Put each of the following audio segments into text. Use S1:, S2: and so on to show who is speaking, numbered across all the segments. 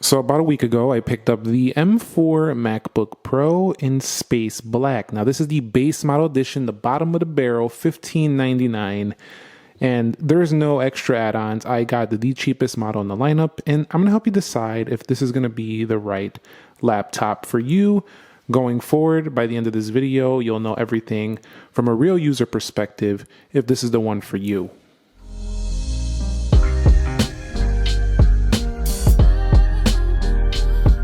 S1: So about a week ago, I picked up the M4 MacBook Pro in space black. Now this is the base model edition, the bottom of the barrel, $15.99. And there's no extra add-ons. I got the cheapest model in the lineup, and I'm gonna help you decide if this is gonna be the right laptop for you going forward. By the end of this video, you'll know everything from a real user perspective if this is the one for you.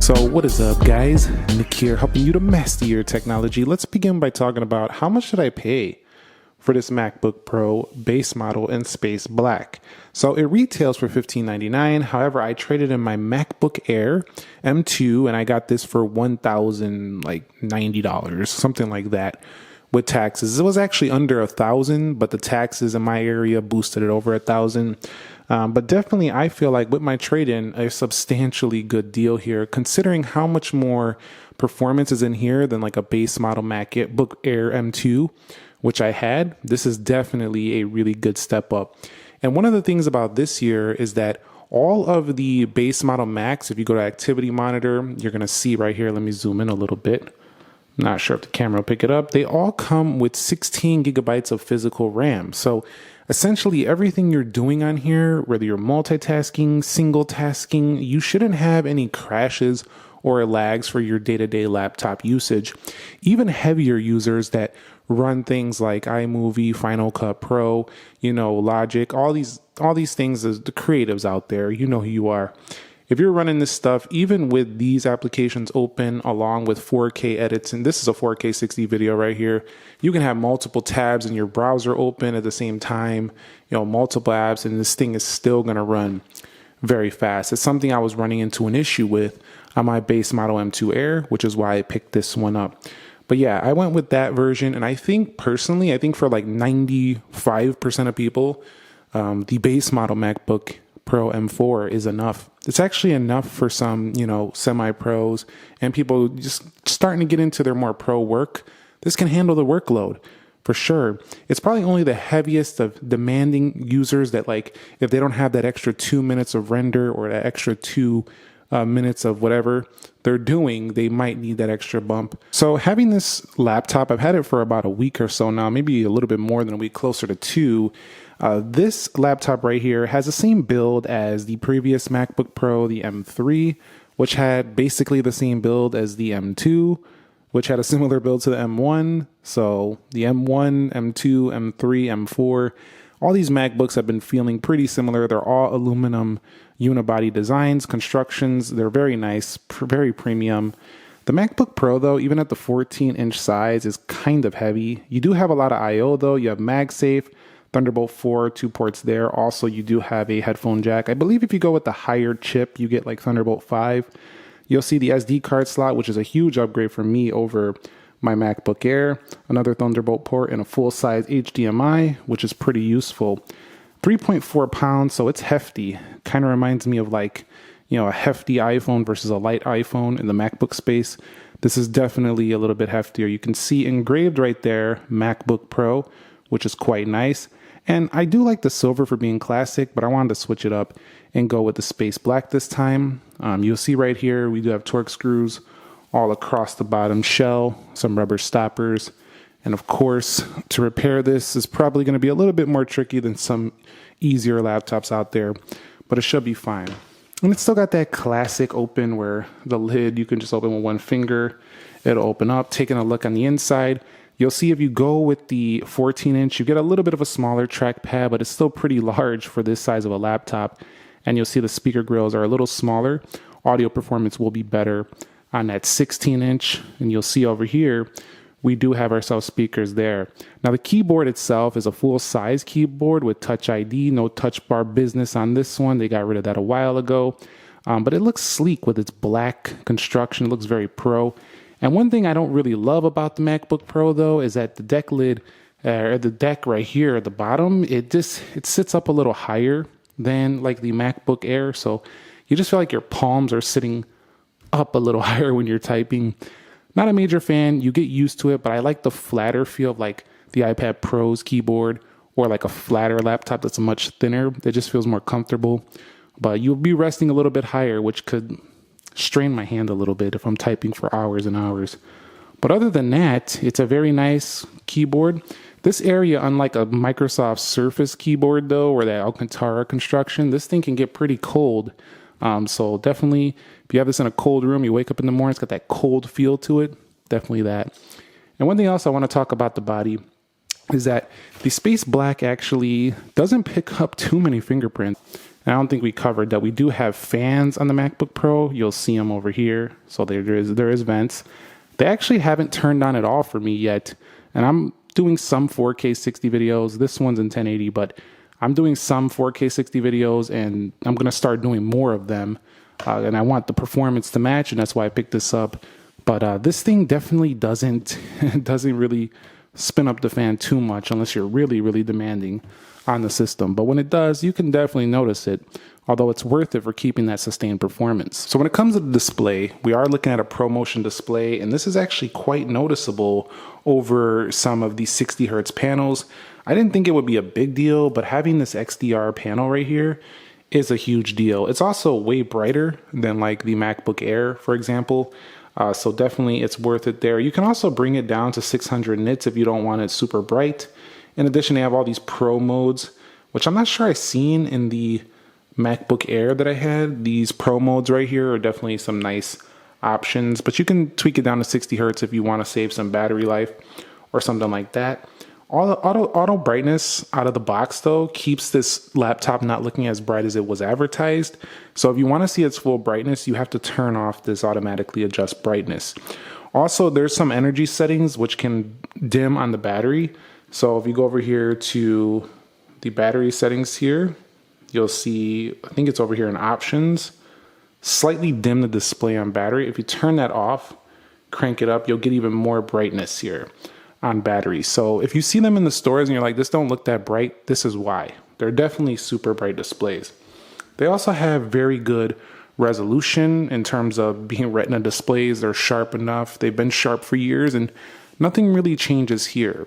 S1: So what is up, guys? Nick here, helping you to master your technology. Let's begin by talking about how much should I pay for this MacBook Pro base model in space black. So it retails for $15.99. However, I traded in my MacBook Air M2 and I got this for $1,090, something like that, with taxes. It was actually under $1,000, but the taxes in my area boosted it over $1,000. But definitely, I feel like with my trade-in, a substantially good deal here, considering how much more performance is in here than like a base model MacBook Air M2, which I had. This is definitely a really good step up. And one of the things about this year is that all of the base model Macs, if you go to Activity Monitor, you're going to see right here, let me zoom in a little bit. Not sure if the camera will pick it up. They all come with 16 gigabytes of physical RAM. So essentially everything you're doing on here, whether you're multitasking, single tasking, you shouldn't have any crashes or lags for your day-to-day laptop usage. Even heavier users that run things like iMovie, Final Cut Pro, Logic, all these things, the creatives out there, you know who you are. If you're running this stuff, even with these applications open along with 4K edits, and this is a 4K 60 video right here, you can have multiple tabs in your browser open at the same time, multiple apps, and this thing is still going to run very fast. It's something I was running into an issue with on my base model M2 Air, which is why I picked this one up. But yeah, I went with that version, and I think personally, for like 95% of people, the base model MacBook Pro M4 is enough. It's actually enough for some, semi-pros and people just starting to get into their more pro work. This can handle the workload for sure. It's probably only the heaviest of demanding users that, like, if they don't have that extra 2 minutes of render or that extra 2 minutes of whatever they're doing, they might need that extra bump. So having this laptop, I've had it for about a week or so now, maybe a little bit more than a week, closer to 2. This laptop right here has the same build as the previous MacBook Pro, the M3, which had basically the same build as the M2, which had a similar build to the M1. So the M1, M2, M3, M4, all these MacBooks have been feeling pretty similar. They're all aluminum unibody designs, constructions. They're very nice, very premium. The MacBook Pro, though, even at the 14-inch size, is kind of heavy. You do have a lot of I/O, though. You have MagSafe, Thunderbolt 4, 2 ports there. Also, you do have a headphone jack. I believe if you go with the higher chip, you get like Thunderbolt 5. You'll see the SD card slot, which is a huge upgrade for me over my MacBook Air. Another Thunderbolt port and a full-size HDMI, which is pretty useful. 3.4 pounds, so it's hefty. Kind of reminds me of like, a hefty iPhone versus a light iPhone in the MacBook space. This is definitely a little bit heftier. You can see engraved right there, MacBook Pro, which is quite nice. And I do like the silver for being classic, but I wanted to switch it up and go with the space black this time. You'll see right here, we do have Torx screws all across the bottom shell, some rubber stoppers. And of course, to repair this is probably going to be a little bit more tricky than some easier laptops out there, but it should be fine. And it's still got that classic open where the lid, you can just open with one finger. It'll open up. Taking a look on the inside, you'll see if you go with the 14-inch, you get a little bit of a smaller trackpad, but it's still pretty large for this size of a laptop. And you'll see the speaker grills are a little smaller. Audio performance will be better on that 16-inch. And you'll see over here, we do have ourselves speakers there. Now the keyboard itself is a full-size keyboard with Touch ID, no touch bar business on this one. They got rid of that a while ago. But it looks sleek with its black construction. It looks very pro. And one thing I don't really love about the MacBook Pro, though, is that the deck lid, or the deck right here at the bottom, it sits up a little higher than like the MacBook Air. So you just feel like your palms are sitting up a little higher when you're typing. Not a major fan. You get used to it, but I like the flatter feel of like the iPad Pro's keyboard or like a flatter laptop that's much thinner. It just feels more comfortable. But you'll be resting a little bit higher, which could strain my hand a little bit if I'm typing for hours and hours. But other than that, it's a very nice keyboard. This area, unlike a Microsoft Surface keyboard though, or that Alcantara construction, this thing can get pretty cold. So definitely, if you have this in a cold room, you wake up in the morning, it's got that cold feel to it. Definitely that. And one thing else I want to talk about the body is that the Space Black actually doesn't pick up too many fingerprints. And I don't think we covered that we do have fans on the MacBook Pro. You'll see them over here. So there is vents. They actually haven't turned on at all for me yet. And I'm doing some 4K 60 videos. This one's in 1080, but I'm doing some 4K 60 videos, and I'm going to start doing more of them. And I want the performance to match, and that's why I picked this up. But this thing definitely doesn't really spin up the fan too much unless you're really, really demanding on the system. But when it does, you can definitely notice it, although it's worth it for keeping that sustained performance. So when it comes to the display, we are looking at a ProMotion display, and this is actually quite noticeable over some of these 60 hertz panels. I didn't think it would be a big deal, but having this XDR panel right here is a huge deal. It's also way brighter than like the MacBook Air, for example. So definitely it's worth it there. You can also bring it down to 600 nits if you don't want it super bright. In addition, they have all these Pro modes, which I'm not sure I've seen in the MacBook Air that I had. These Pro modes right here are definitely some nice options, but you can tweak it down to 60 hertz if you want to save some battery life or something like that. All the auto brightness out of the box though keeps this laptop not looking as bright as it was advertised. So if you want to see its full brightness, you have to turn off this automatically adjust brightness. Also, there's some energy settings which can dim on the battery. So if you go over here to the battery settings here, you'll see, I think it's over here in options, slightly dim the display on battery. If you turn that off, crank it up, you'll get even more brightness here on battery. So if you see them in the stores and you're like, this don't look that bright, this is why. They're definitely super bright displays. They also have very good resolution in terms of being Retina displays. They're sharp enough. They've been sharp for years and nothing really changes here.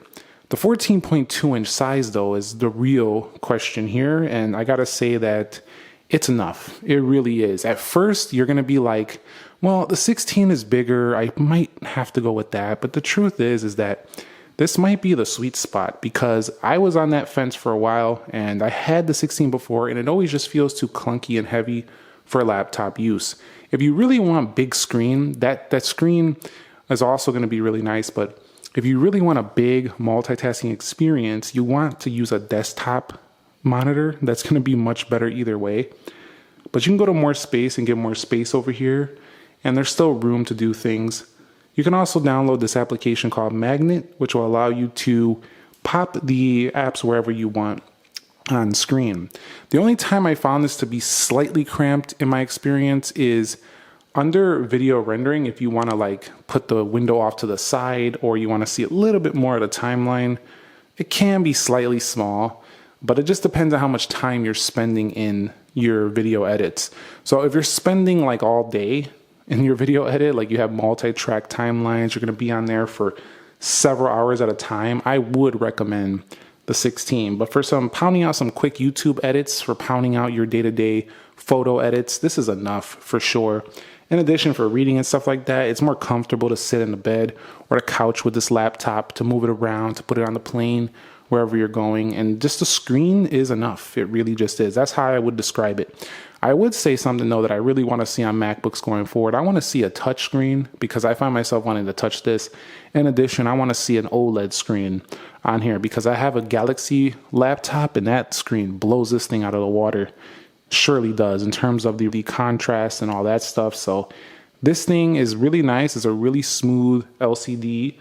S1: The 14.2 inch size though is the real question here, and I gotta say that it's enough. It really is. At first you're gonna be like, well, the 16 is bigger, I might have to go with that. But the truth is that this might be the sweet spot, because I was on that fence for a while and I had the 16 before, and it always just feels too clunky and heavy for laptop use. If you really want big screen, that screen is also gonna be really nice, but if you really want a big multitasking experience, you want to use a desktop monitor. That's going to be much better either way. But you can go to more space and get more space over here, and there's still room to do things. You can also download this application called Magnet, which will allow you to pop the apps wherever you want on screen. The only time I found this to be slightly cramped in my experience is under video rendering. If you want to like put the window off to the side, or you want to see a little bit more of the timeline, it can be slightly small, but it just depends on how much time you're spending in your video edits. So if you're spending like all day in your video edit, like you have multi-track timelines, you're going to be on there for several hours at a time, I would recommend the 16. But for some pounding out some quick YouTube edits, for pounding out your day-to-day photo edits, this is enough for sure. In addition, for reading and stuff like that, it's more comfortable to sit in the bed or the couch with this laptop, to move it around, to put it on the plane, wherever you're going. And just the screen is enough. It really just is. That's how I would describe it. I would say something though that I really want to see on MacBooks going forward. I want to see a touch screen, because I find myself wanting to touch this. In addition, I want to see an OLED screen on here, because I have a Galaxy laptop and that screen blows this thing out of the water. Surely does, in terms of the contrast and all that stuff. So this thing is really nice. It's a really smooth LCD.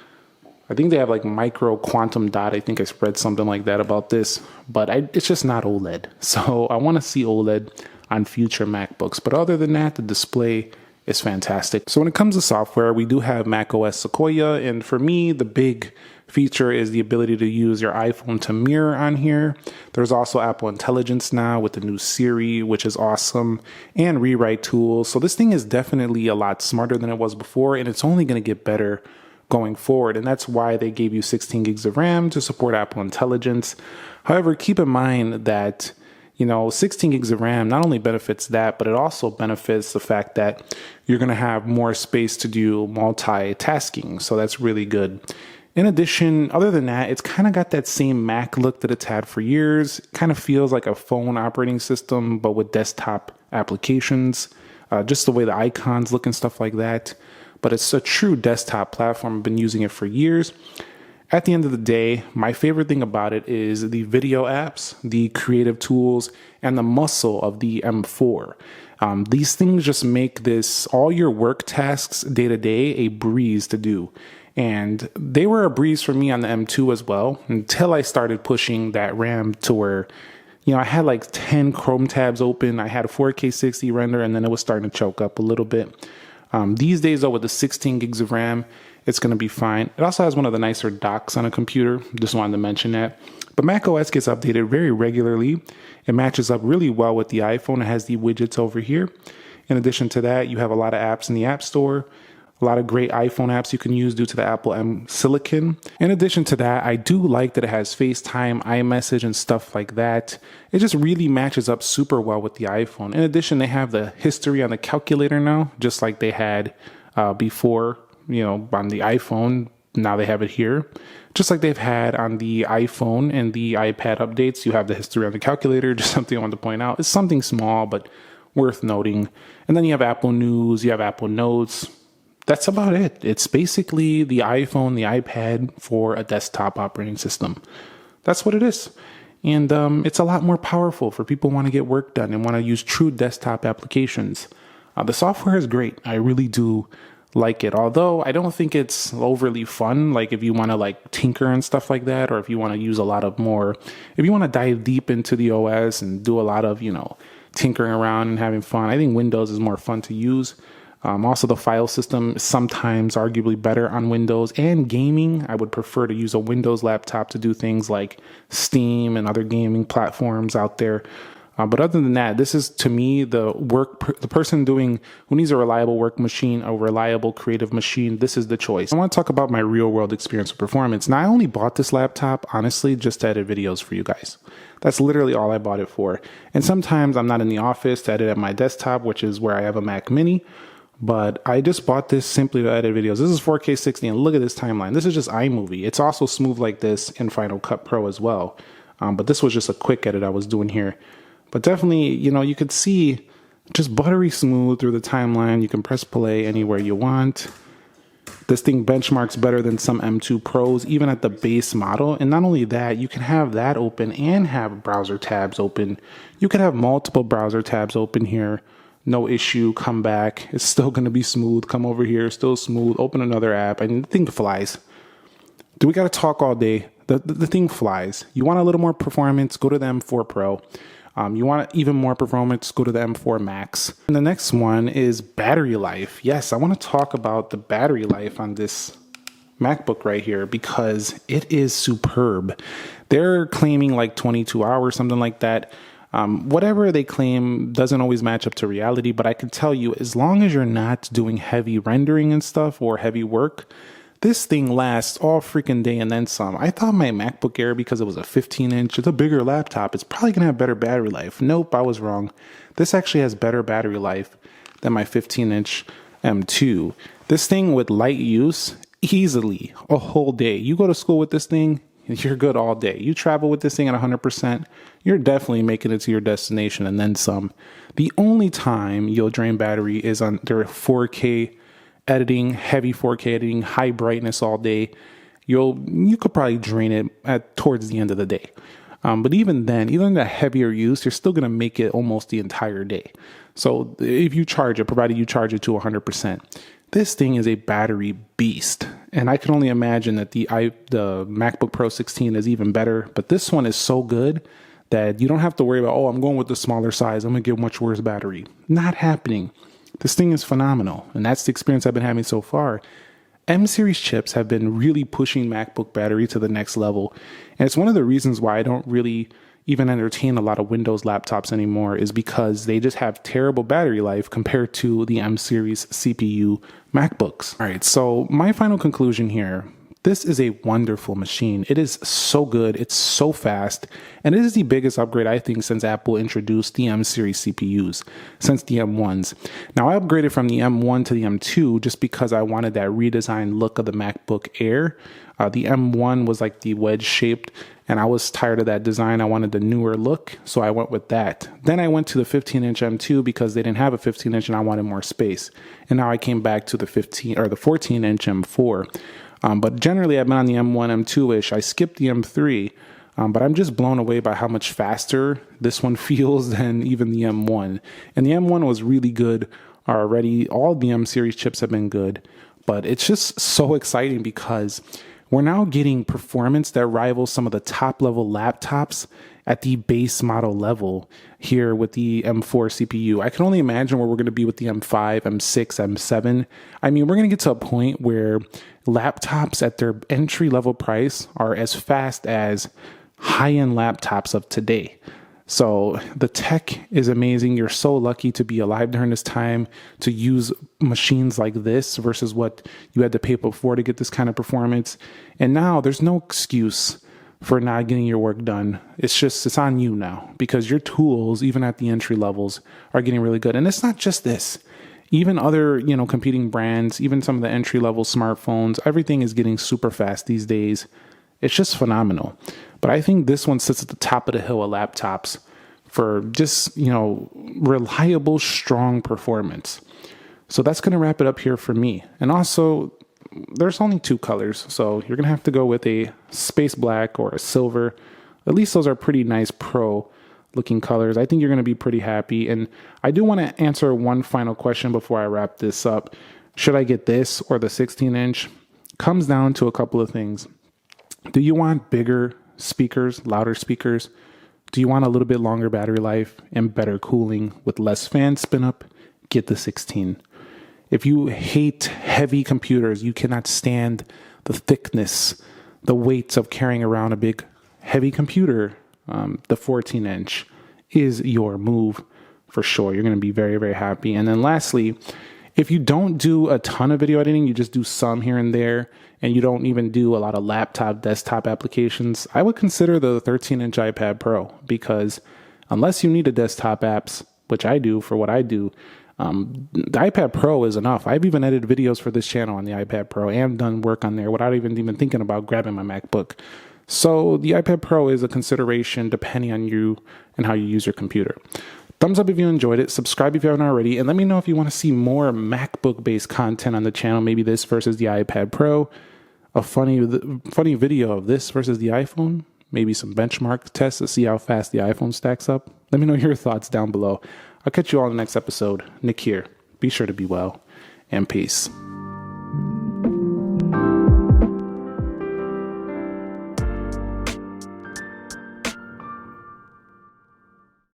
S1: I think they have like micro quantum dot. I think I read something like that about this, but it's just not OLED. So I want to see OLED on future MacBooks. But other than that, the display is fantastic. So when it comes to software, we do have macOS Sequoia, and for me, the big feature is the ability to use your iPhone to mirror on here. There's also Apple Intelligence now with the new Siri, which is awesome, and rewrite tools. So this thing is definitely a lot smarter than it was before, and it's only going to get better going forward. And that's why they gave you 16 gigs of RAM to support Apple Intelligence. However, keep in mind that 16 gigs of RAM not only benefits that, but it also benefits the fact that you're going to have more space to do multitasking. So that's really good. In addition, other than that, it's kind of got that same Mac look that it's had for years. It kind of feels like a phone operating system, but with desktop applications, just the way the icons look and stuff like that. But it's a true desktop platform. I've been using it for years. At the end of the day, my favorite thing about it is the video apps, the creative tools, and the muscle of the M4. These things just make all your work tasks day to day a breeze to do. And they were a breeze for me on the M2 as well, until I started pushing that RAM to where, I had like 10 Chrome tabs open. I had a 4K 60 render, and then it was starting to choke up a little bit. These days, though, with the 16 gigs of RAM, it's going to be fine. It also has one of the nicer docks on a computer. Just wanted to mention that. But macOS gets updated very regularly. It matches up really well with the iPhone. It has the widgets over here. In addition to that, you have a lot of apps in the App Store. A lot of great iPhone apps you can use due to the Apple M Silicon. In addition to that, I do like that it has FaceTime, iMessage, and stuff like that. It just really matches up super well with the iPhone. In addition, they have the history on the calculator now, just like they had before, on the iPhone. Now they have it here. Just like they've had on the iPhone and the iPad updates, you have the history on the calculator. Just something I wanted to point out. It's something small, but worth noting. And then you have Apple News, you have Apple Notes. That's about it. It's basically the iPhone, the iPad for a desktop operating system. That's what it is. And it's a lot more powerful for people who want to get work done and want to use true desktop applications. The software is great. I really do like it. Although I don't think it's overly fun. Like if you want to like tinker and stuff like that, or if you want to use if you want to dive deep into the OS and do a lot of, tinkering around and having fun, I think Windows is more fun to use. Also, the file system is sometimes arguably better on Windows, and gaming. I would prefer to use a Windows laptop to do things like Steam and other gaming platforms out there. But other than that, this is, to me, the person who needs a reliable work machine, a reliable creative machine. This is the choice. I want to talk about my real world experience with performance. Now, I only bought this laptop, honestly, just to edit videos for you guys. That's literally all I bought it for. And sometimes I'm not in the office to edit at my desktop, which is where I have a Mac Mini. But I just bought this simply to edit videos. This is 4K 60, and look at this timeline. This is just iMovie. It's also smooth like this in Final Cut Pro as well. But this was just a quick edit I was doing here. But definitely, you could see just buttery smooth through the timeline. You can press play anywhere you want. This thing benchmarks better than some M2 Pros, even at the base model. And not only that, you can have that open and have browser tabs open. You can have multiple browser tabs open here. No issue, come back. It's still going to be smooth. Come over here, still smooth. Open another app, and the thing flies. Do we got to talk all day? The thing flies. You want a little more performance? Go to the M4 Pro. You want even more performance? Go to the M4 Max. And the next one is battery life. Yes, I want to talk about the battery life on this MacBook right here because it is superb. They're claiming like 22 hours, something like that. Whatever they claim doesn't always match up to reality, but I can tell you, as long as you're not doing heavy rendering and stuff or heavy work, this thing lasts all freaking day and then some. I thought my MacBook Air, because it was a 15-inch, it's a bigger laptop, it's probably going to have better battery life. Nope, I was wrong. This actually has better battery life than my 15-inch M2. This thing with light use, easily a whole day. You go to school with this thing, you're good all day. You travel with this thing at 100%, you're definitely making it to your destination and then some. The only time you'll drain battery is under 4K editing, heavy 4K editing, high brightness all day. You could probably drain it towards the end of the day. But even then, even that heavier use, you're still going to make it almost the entire day. So if you charge it, provided you charge it to 100%, this thing is a battery beast. And I can only imagine that the MacBook Pro 16 is even better. But this one is so good that you don't have to worry about, I'm going with the smaller size, I'm going to get much worse battery. Not happening. This thing is phenomenal. And that's the experience I've been having so far. M-series chips have been really pushing MacBook battery to the next level. And it's one of the reasons why I don't really even entertain a lot of Windows laptops anymore, is because they just have terrible battery life compared to the M-series CPU MacBooks. All right, so my final conclusion here. this is a wonderful machine. It is so good. It's so fast. And it is the biggest upgrade, I think, since Apple introduced the M series CPUs, since the M1s. Now, I upgraded from the M1 to the M2 just because I wanted that redesigned look of the MacBook Air. The M1 was like the wedge shaped, and I was tired of that design. I wanted the newer look, so I went with that. Then I went to the 15-inch M2 because they didn't have a 15-inch and I wanted more space. And now I came back to the 14-inch M4. But generally, I've been on the M1, M2-ish. I skipped the M3, but I'm just blown away by how much faster this one feels than even the M1. And the M1 was really good already. All the M series chips have been good, but it's just so exciting because we're now getting performance that rivals some of the top level laptops at the base model level here with the M4 CPU. I can only imagine where we're going to be with the M5, M6, M7. I mean, we're going to get to a point where laptops at their entry level price are as fast as high-end laptops of today. So the tech is amazing. You're so lucky to be alive during this time to use machines like this versus what you had to pay before to get this kind of performance. And now there's no excuse for not getting your work done. It's on you now because your tools, even at the entry levels, are getting really good. And it's not just this. Even other, competing brands, even some of the entry level smartphones, everything is getting super fast these days. It's just phenomenal. But I think this one sits at the top of the hill of laptops for just, reliable, strong performance. So that's going to wrap it up here for me. And also, there's only two colors. So you're going to have to go with a space black or a silver. At least those are pretty nice pro looking colors. I think you're going to be pretty happy. And I do want to answer one final question before I wrap this up. Should I get this or the 16-inch? Comes down to a couple of things. Do you want bigger speakers, louder speakers? Do you want a little bit longer battery life and better cooling with less fan spin up? Get the 16. If you hate heavy computers, you cannot stand the thickness, the weights of carrying around a big heavy computer, the 14-inch is your move for sure. You're going to be very, very happy. And then lastly, if you don't do a ton of video editing, you just do some here and there, and you don't even do a lot of laptop, desktop applications, I would consider the 13-inch iPad Pro because unless you need a desktop apps, which I do for what I do, the iPad Pro is enough. I've even edited videos for this channel on the iPad Pro and done work on there without even thinking about grabbing my MacBook. So the iPad Pro is a consideration depending on you and how you use your computer. Thumbs up if you enjoyed it. Subscribe if you haven't already. And let me know if you want to see more MacBook-based content on the channel. Maybe this versus the iPad Pro. A funny video of this versus the iPhone. Maybe some benchmark tests to see how fast the iPhone stacks up. Let me know your thoughts down below. I'll catch you all in the next episode. Nick here. Be sure to be well, and peace.